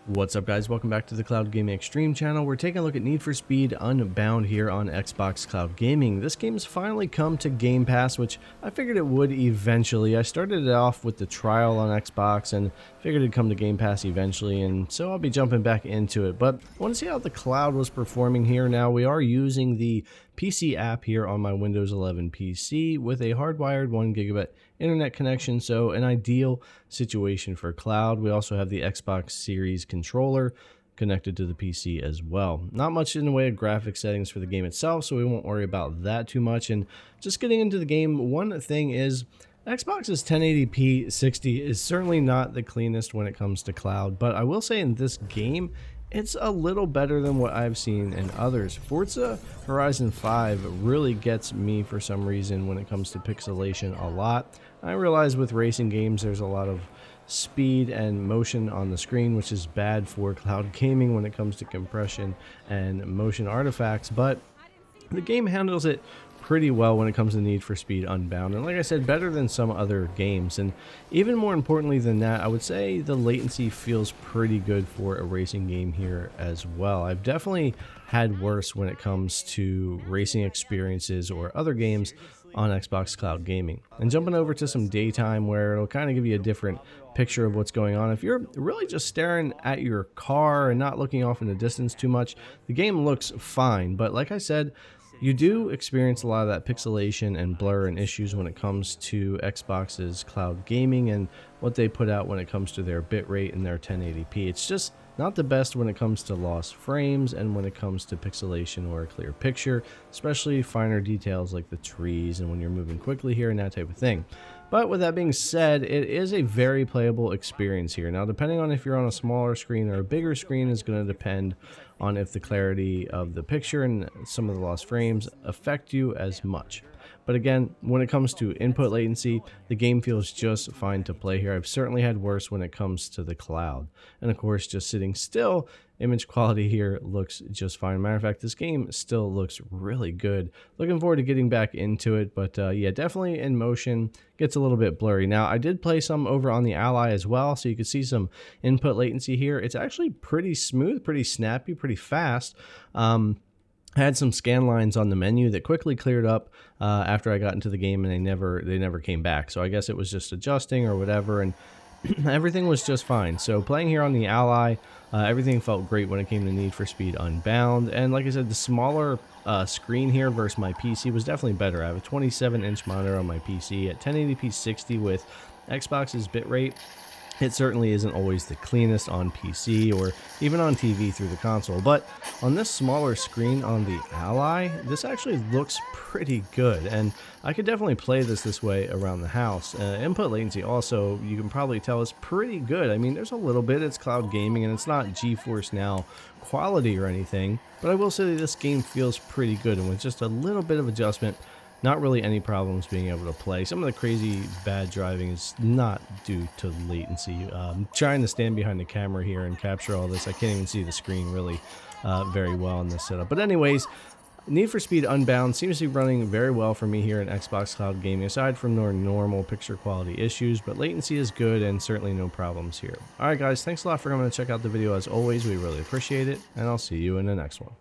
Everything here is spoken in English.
What's up, guys? Welcome back to the Cloud Gaming Extreme channel. We're taking a look at Need for Speed Unbound here on Xbox Cloud Gaming. This game's finally come to Game Pass, which I figured it would eventually. I started it off with the trial on Xbox and figured it'd come to Game Pass eventually, and so I'll be jumping back into it. But I want to see how the cloud was performing here. Now, we are using the PC app here on my Windows 11 PC with a hardwired 1 gigabit internet connection, so an ideal situation for cloud. We also have the Xbox Series controller connected to the PC as well. Not much in the way of graphic settings for the game itself, so we won't worry about that too much. And just getting into the game, one thing is Xbox's 1080p 60 is certainly not the cleanest when it comes to cloud, but I will say in this game it's a little better than what I've seen in others. Forza Horizon 5 really gets me for some reason when it comes to pixelation a lot. I realize with racing games there's a lot of speed and motion on the screen, which is bad for cloud gaming when it comes to compression and motion artifacts, but the game handles it pretty well when it comes to Need for Speed Unbound, and like I said, better than some other games. And even more importantly than that, I would say the latency feels pretty good for a racing game here as well. I've definitely had worse when it comes to racing experiences or other games on Xbox Cloud Gaming. And jumping over to some daytime where it'll kind of give you a different picture of what's going on. If you're really just staring at your car and not looking off in the distance too much, the game looks fine. But like I said, you do experience a lot of that pixelation and blur and issues when it comes to Xbox's cloud gaming and what they put out when it comes to their bitrate and their 1080p. It's just not the best when it comes to lost frames and when it comes to pixelation or a clear picture, especially finer details like the trees and when you're moving quickly here and that type of thing. But with that being said, it is a very playable experience here. Now, depending on if you're on a smaller screen or a bigger screen is going to depend on if the clarity of the picture and some of the lost frames affect you as much. But again, when it comes to input latency, the game feels just fine to play here. I've certainly had worse when it comes to the cloud. And of course, just sitting still, image quality here looks just fine. Matter of fact, this game still looks really good. Looking forward to getting back into it, but yeah, definitely in motion, gets a little bit blurry. Now, I did play some over on the Ally as well, so you can see some input latency here. It's actually pretty smooth, pretty snappy, pretty fast. I had some scan lines on the menu that quickly cleared up after I got into the game, and they never came back. So I guess it was just adjusting or whatever, and everything was just fine. So playing here on the Ally, everything felt great when it came to Need for Speed Unbound. And like I said, the smaller screen here versus my PC was definitely better. I have a 27-inch monitor on my PC at 1080p 60 with Xbox's bitrate. It certainly isn't always the cleanest on PC or even on TV through the console, but on this smaller screen on the Ally, this actually looks pretty good, and I could definitely play this way around the house. Input latency also, you can probably tell, is pretty good. I mean, there's a little bit, it's cloud gaming, and it's not GeForce Now quality or anything, but I will say that this game feels pretty good, and with just a little bit of adjustment, not really any problems being able to play. Some of the crazy bad driving is not due to latency. Trying to stand behind the camera here and capture all this, I can't even see the screen really very well in this setup. But anyways, Need for Speed Unbound seems to be running very well for me here in Xbox Cloud Gaming, aside from their normal picture quality issues, but latency is good and certainly no problems here. Alright guys, thanks a lot for coming to check out the video as always. We really appreciate it, and I'll see you in the next one.